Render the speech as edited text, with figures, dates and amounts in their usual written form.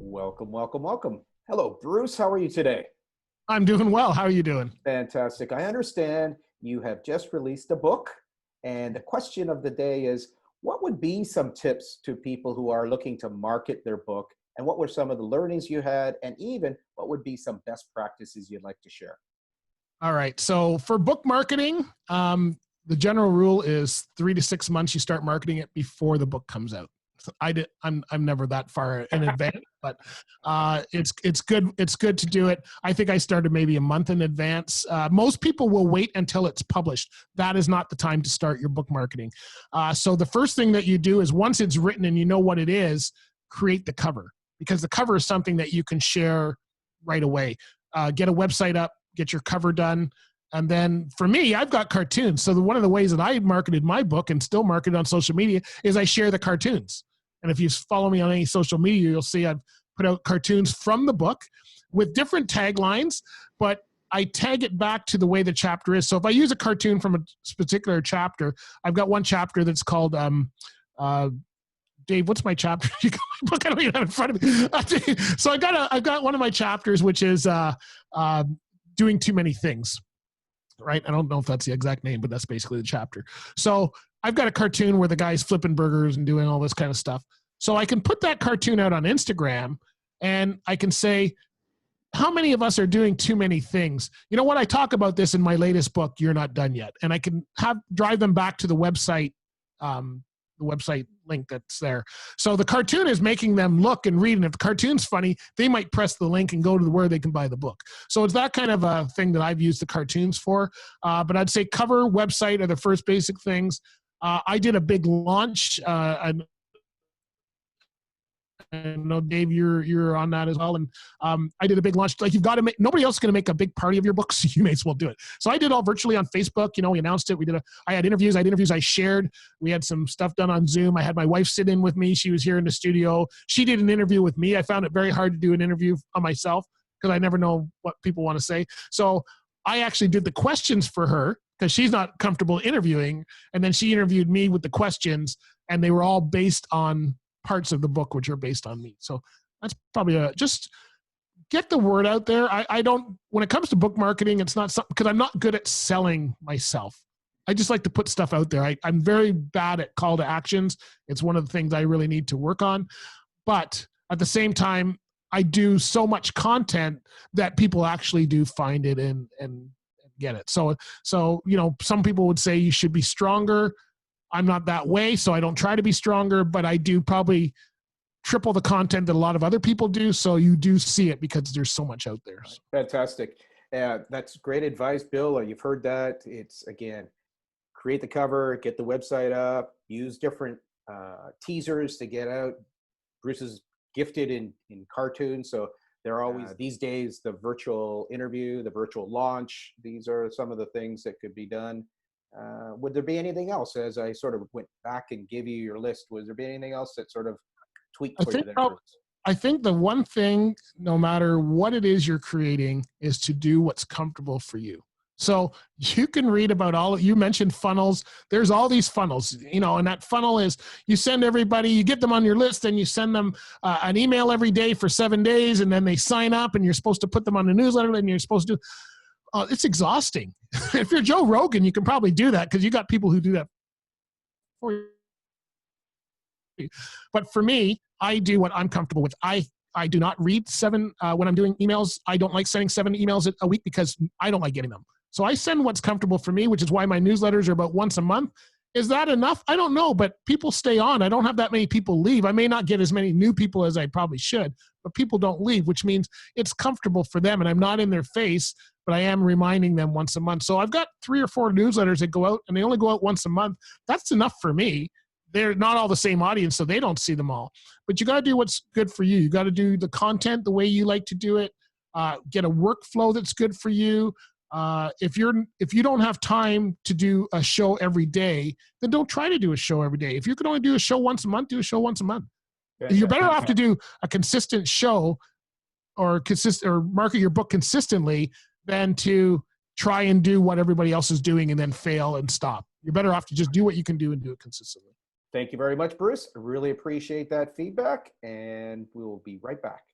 Welcome, welcome, welcome. Hello, Bruce. How are you today? I'm doing well. How are you doing? Fantastic. I understand you have just released a book, and the question of the day is, what would be some tips to people who are looking to market their book, and what were some of the learnings you had, and even what would be some best practices you'd like to share? All right. So for book marketing, the general rule is 3 to 6 months you start marketing it before the book comes out. So I'm never that far in advance, but it's good to do it. I think I started maybe a month in advance. Most people will wait until it's published. That is not the time to start your book marketing. So the first thing that you do is, once it's written and you know what it is, create the cover, because the cover is something that you can share right away. Get a website up, get your cover done. And then for me, I've got cartoons. So one of the ways that I marketed my book and still market on social media is I share the cartoons. And if you follow me on any social media, you'll see I've put out cartoons from the book with different taglines, but I tag it back to the way the chapter is. So if I use a cartoon from a particular chapter, I've got one chapter that's called, Dave, what's my chapter? You got my book? I don't even have it in front of me. So I've got one of my chapters, which is doing too many things. Right? I don't know if that's the exact name, but that's basically the chapter. So I've got a cartoon where the guy's flipping burgers and doing all this kind of stuff. So I can put that cartoon out on Instagram, and I can say, how many of us are doing too many things? You know what? I talk about this in my latest book, You're Not Done Yet. And I can drive them back to the website link that's there. So the cartoon is making them look and read. And if the cartoon's funny, they might press the link and go to where they can buy the book. So it's that kind of a thing that I've used the cartoons for. But I'd say cover, website are the first basic things. I did a big launch. I know, Dave, you're on that as well. And I did a big launch. Like, you've got to make, nobody else is going to make a big party of your book, so you may as well do it. So I did all virtually on Facebook. You know, we announced it. I had interviews I shared. We had some stuff done on Zoom. I had my wife sit in with me. She was here in the studio. She did an interview with me. I found it very hard to do an interview on myself because I never know what people want to say. So I actually did the questions for her because she's not comfortable interviewing. And then she interviewed me with the questions, and they were all based on parts of the book, which are based on me. So that's probably just get the word out there. I don't, when it comes to book marketing, it's not something, because I'm not good at selling myself. I just like to put stuff out there. I'm very bad at call to actions. It's one of the things I really need to work on. But at the same time, I do so much content that people actually do find it and get it. So, you know, some people would say you should be stronger. I'm not that way, so I don't try to be stronger, but I do probably triple the content that a lot of other people do, so you do see it because there's so much out there. Fantastic. That's great advice, Bill. You've heard that. It's, again, create the cover, get the website up, use different teasers to get out. Bruce is gifted in cartoons, so there are always, these days, the virtual interview, the virtual launch. These are some of the things that could be done. Would there be anything else, as I sort of went back and gave you your list, was there be anything else that sort of tweaked for you there? I think the one thing, no matter what it is you're creating, is to do what's comfortable for you. So you can read about you mentioned funnels. There's all these funnels, you know, and that funnel is, you send everybody, you get them on your list, and you send them an email every day for 7 days, and then they sign up, and you're supposed to put them on a newsletter, and you're supposed to do. It's exhausting. If you're Joe Rogan, you can probably do that because you got people who do that for you. But for me, I do what I'm comfortable with. I do not read 7 when I'm doing emails. I don't like sending 7 emails a week because I don't like getting them. So I send what's comfortable for me, which is why my newsletters are about once a month. Is that enough? I don't know, but people stay on. I don't have that many people leave. I may not get as many new people as I probably should, but people don't leave, which means it's comfortable for them, and I'm not in their face, but I am reminding them once a month. So I've got 3 or 4 newsletters that go out, and they only go out once a month. That's enough for me. They're not all the same audience, so they don't see them all. But you got to do what's good for you. You got to do the content the way you like to do it. Get a workflow that's good for you. If you don't have time to do a show every day, then don't try to do a show every day. If you can only do a show once a month, do a show once a month. You're better off to do a consistent show or market your book consistently than to try and do what everybody else is doing and then fail and stop. You're better off to just do what you can do and do it consistently. Thank you very much, Bruce. I really appreciate that feedback, and we will be right back.